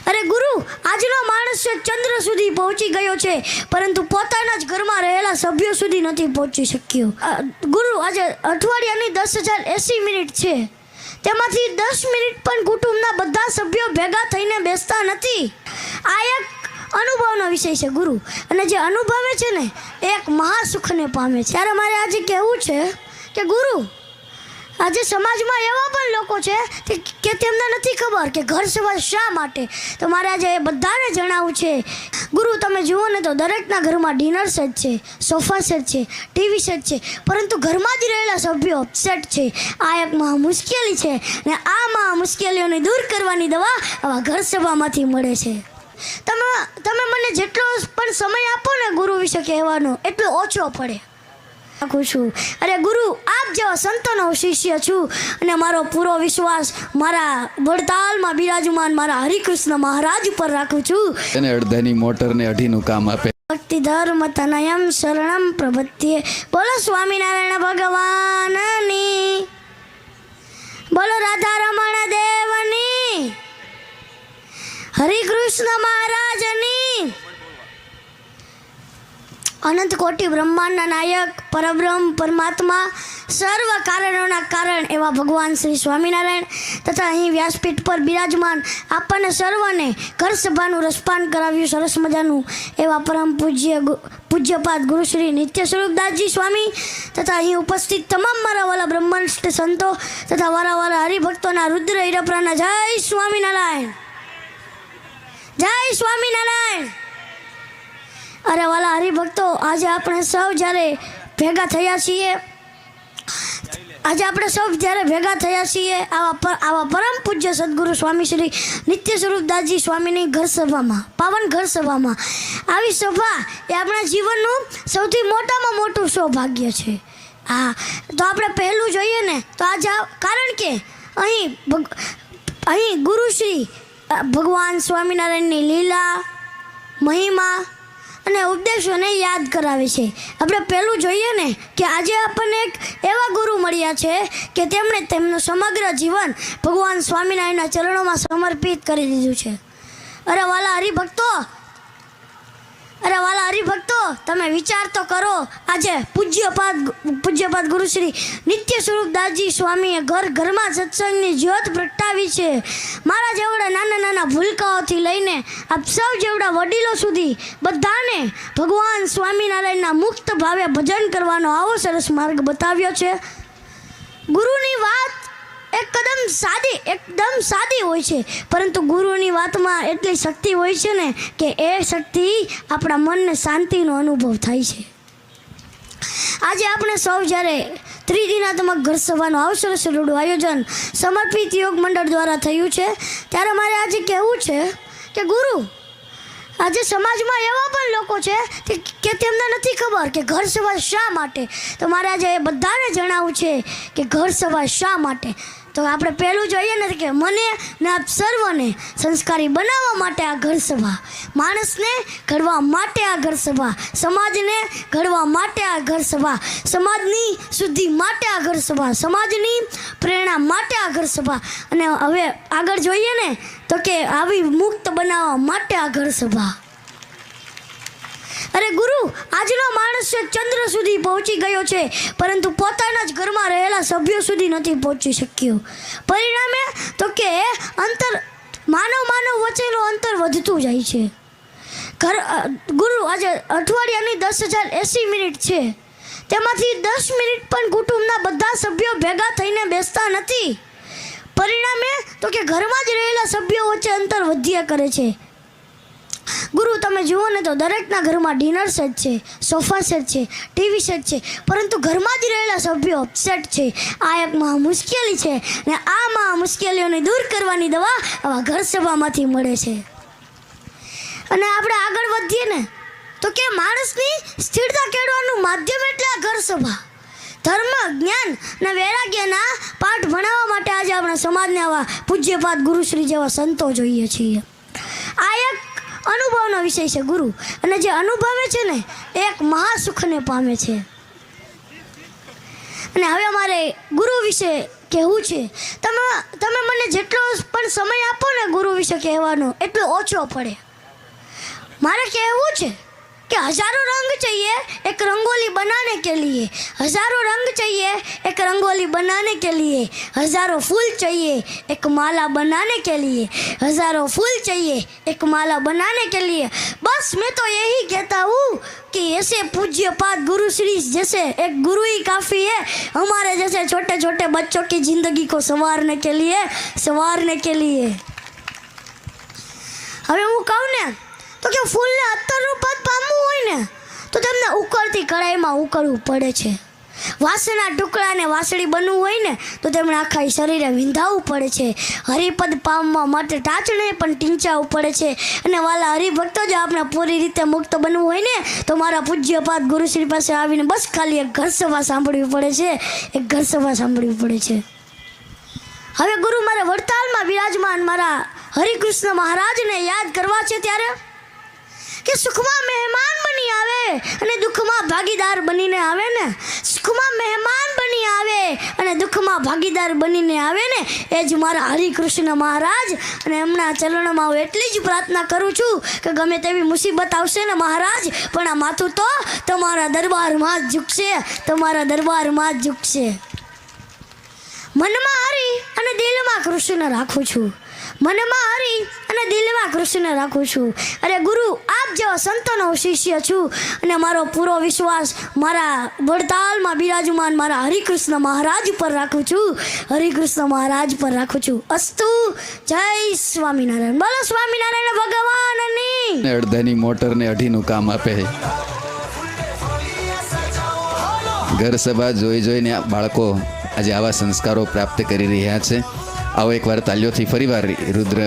અરે ગુરુ, આજનો માણસ ચંદ્ર સુધી પહોંચી ગયો છે, પરંતુ પોતાના જ ઘરમાં રહેલા સભ્યો સુધી નથી પહોંચી શક્યો. ગુરુ, આજે અઠવાડિયાની 10,080 મિનિટ છે, તેમાંથી 10 મિનિટ પણ કુટુંબના બધા સભ્યો ભેગા થઈને બેસતા નથી. આ એક અનુભવનો વિષય છે ગુરુ, અને જે અનુભવે છે ને એક મહાસુખને પામે છે. ત્યારે મારે આજે કહેવું છે કે ગુરુ, આજે સમાજમાં એવા પણ લોકો છે કે તેમને નથી ખબર કે ઘર સભા શા માટે. તો મારે આજે એ બધાને જણાવવું છે. ગુરુ, તમે જુઓ ને તો દરેકના ઘરમાં ડિનર સેટ છે, સોફા સેટ છે, ટીવી સેટ છે, પરંતુ ઘરમાં જ રહેલા સભ્યો અપસેટ છે. આ એક મહા મુશ્કેલી છે, ને આ મહા મુશ્કેલીઓને દૂર કરવાની દવા આવા ઘર સભામાંથી મળે છે. તમે મને જેટલો પણ સમય આપો ને ગુરુ વિશે કહેવાનો, એટલો ઓછો પડે રાખું છું. અરે ગુરુ, આપ જેવા સંતોનો શિષ્ય છું, અને મારો પૂરો વિશ્વાસ મારા વડતાલમાં બિરાજમાન મારા હરિકૃષ્ણ મહારાજ ઉપર રાખું છું. એને અડધાની મોટરને અઢીનું કામ આપે. ભક્તિ ધર્મ તનયમ શરણમ પ્રપત્યે. બોલો સ્વામિનારાયણ ભગવાનની, બોલો રાધા રમણ દેવની, હરિકૃષ્ણ મહારાજની. અનંત કોટી બ્રહ્માંડના નાયક પરબ્રહ્મ પરમાત્મા સર્વ કારણોના કારણ એવા ભગવાન શ્રી સ્વામિનારાયણ તથા અહીં વ્યાસપીઠ પર બિરાજમાન આપણને સર્વને ઘર સભાનું રસપાન કરાવ્યું સરસ મજાનું એવા પરમ પૂજ્યપાદ ગુરુ શ્રી નિત્ય સ્વરૂપદાસજી સ્વામી તથા અહીં ઉપસ્થિત તમામ મારા વાલા બ્રહ્માંડ સંતો તથા વારા વાલા હરિભક્તોના રુદ્ર હિરપરાના જય સ્વામિનારાયણ, જય સ્વામિનારાયણ. અરે વાલા હરિભક્તો, આજે આપણે સૌ જ્યારે ભેગા થયા છીએ, આવા પરમ પૂજ્ય સદગુરુ સ્વામી શ્રી નિત્ય સ્વરૂપદાસજી સ્વામીની ઘર સભામાં, પાવન ઘર સભામાં, આવી સભા એ આપણા જીવનનું સૌથી મોટામાં મોટું સૌભાગ્ય છે. હા, તો આપણે પહેલું જોઈએ ને તો આજે, કારણ કે અહીં ગુરુ શ્રી ભગવાન સ્વામિનારાયણની લીલા, મહિમા અને ઉપદેશોને યાદ કરાવે છે. આપણે પહેલું જોઈએ ને કે આજે આપણને એક એવા ગુરુ મળ્યા છે કે તેમણે તેમનું સમગ્ર જીવન ભગવાન સ્વામિનારાયણના ચરણોમાં સમર્પિત કરી દીધું છે. અરે વાલા હરિભક્તો, તમે વિચાર તો કરો. આજે પૂજ્યપાદ ગુરુ શ્રી નિત્ય સ્વરૂપદાસજી સ્વામીએ ઘરમાં સત્સંગની જ્યોત પ્રગટાવી છે. મારા જેવડા નાના નાના ભૂલકાઓથી લઈને આપ સૌ જેવડા વડીલો સુધી બધાને ભગવાન સ્વામિનારાયણના મુક્ત ભાવે ભજન કરવાનો આવો સરસ માર્ગ બતાવ્યો છે. ગુરુની વાત એકદમ સાદી હોય છે, પરંતુ ગુરુની વાતમાં એટલી શક્તિ હોય છે ને કે એ શક્તિ આપણા મનને શાંતિનો અનુભવ થાય છે. આજે આપણે સૌ જ્યારે ત્રિદિનાત્મક ઘર સભાનું આવું સરસ આયોજન સમર્પિત યોગ મંડળ દ્વારા થયું છે, ત્યારે મારે આજે કહેવું છે કે ગુરુ, આજે સમાજમાં એવા પણ લોકો છે કે તેમને નથી ખબર કે ઘર સભા શા માટે. તો મારે આજે એ બધાને જણાવવું છે કે ઘર સભા શા માટે. તો આપણે પહેલું જોઈએ ને કે મને ને આપ સર્વને સંસ્કારી બનાવવા માટે આ ઘર સભા, માણસને ઘડવા માટે આ ઘર સભા, સમાજને ઘડવા માટે આ ઘર સભા, સમાજની શુદ્ધિ માટે આ ઘર સભા, સમાજની પ્રેરણા માટે આ ઘર સભા, અને હવે આગળ જોઈએ ને તો કે આવી મુક્ત બનાવવા માટે આ ઘર સભા. અરે ગુરુ, આજનો માણસ ચંદ્ર સુધી પહોંચી ગયો છે, પરંતુ પોતાના જ ઘરમાં રહેલા સભ્યો સુધી નથી પહોંચી શક્યો. પરિણામે તો કે માનવ વચ્ચેનું અંતર વધતું જાય છે. ગુરુ, આજે અઠવાડિયાની 10,080 મિનિટ છે, તેમાંથી 10 મિનિટ પણ કુટુંબના બધા સભ્યો ભેગા થઈને બેસતા નથી. પરિણામે તો કે ઘરમાં જ રહેલા સભ્યો વચ્ચે અંતર વધ્યા કરે છે. ગુરુ, તમે જુઓ ને તો દરેકના ઘરમાં ડિનર સેટ છે, સોફા સેટ છે, ટીવી સેટ છે, પરંતુ ઘરમાં જ રહેલા સભ્યો અપસેટ છે. આ એક મહા મુશ્કેલી છે, ને આ મહા મુશ્કેલીઓને દૂર કરવાની દવા આવા ઘર સભામાંથી મળે છે. અને આપણે આગળ વધીએ ને તો કે માણસની સ્થિરતા કેળવવાનું માધ્યમ એટલે આ ઘર સભા. ધર્મ, જ્ઞાન અને વૈરાગ્યના પાઠ ભણાવવા માટે આજે આપણા સમાજને આવા પૂજ્યપાદ ગુરુશ્રી જેવા સંતો જોઈએ છીએ. આ એક અનુભવનો વિષય છે ગુરુ, અને જે અનુભવે છે ને એક મહાસુખને પામે છે. અને હવે મારે ગુરુ વિશે કહેવું છે. તમે મને જેટલો પણ સમય આપો ને ગુરુ વિશે કહેવાનો એટલો ઓછો પડે. મારે કહેવું છે कि हजारों रंग चाहिए एक रंगोली बनाने के लिए, हजारों रंग चाहिए एक रंगोली बनाने के लिए, हजारों फूल चाहिए एक माला बनाने के लिए, हजारों फूल चाहिए एक माला बनाने के लिए. बस मैं तो यही कहता हूँ कि ऐसे पूज्य पाद गुरु श्री जैसे एक गुरु ही काफ़ी है हमारे जैसे छोटे छोटे बच्चों की ज़िंदगी को संवारने के लिए. હવે હું કહું ને તો કે ફૂલને અત્તરનું પદ પામવું હોય ને તો તેમને ઉકળતી કઢાઈમાં ઉકળવું પડે છે. વાંસના ટુકડાને વાસળી બનવું હોય ને તો તેમણે આખા શરીરે વિંધાવવું પડે છે. હરિપદ પામવા માટે ટાચણે પણ ટીંચાવવું પડે છે. અને વાલા હરિભક્તો જો આપણે પૂરી રીતે મુક્ત બનવું હોય ને તો મારા પૂજ્યપાદ ગુરુશ્રી પાસે આવીને બસ ખાલી એક ઘર સભા સાંભળવી પડે છે. હવે ગુરુ મારે વડતાલમાં બિરાજમાન મારા હરિકૃષ્ણ મહારાજને યાદ કરવા છે ત્યારે કે સુખમાં મહેમાન બની આવે અને દુઃખમાં ભાગીદાર બનીને આવે ને, સુખમાં મહેમાન બની આવે અને દુઃખમાં ભાગીદાર બનીને આવે ને એ જ મારા હરિકૃષ્ણ મહારાજ. અને એમના ચરણોમાં હું એટલી જ પ્રાર્થના કરું છું કે ગમે તેવી મુસીબત આવશે ને મહારાજ પણ આ માથું તો તમારા દરબારમાં જ ઝૂકશે. મનમાં હરી અને દિલમાં કૃષ્ણ રાખું છું. અરે ગુરુ આપ જેવા સંતોનો શિષ્ય છું અને મારો પૂરો વિશ્વાસ મારા વડતાલમાં બિરાજમાન મારા હરિકૃષ્ણ મહારાજ પર રાખું છું. અસ્તુ. જય સ્વામિનારાયણ. બોલો સ્વામિનારાયણ ભગવાનની. અડધાની મોટર ને અઢીનું કામ આપે. ઘર સભા જોઈને આ બાળકો આજે આવા સંસ્કારો પ્રાપ્ત કરી રહ્યા છે. આવો એકવાર તાલીઓથી ફરીવાર રુદ્ર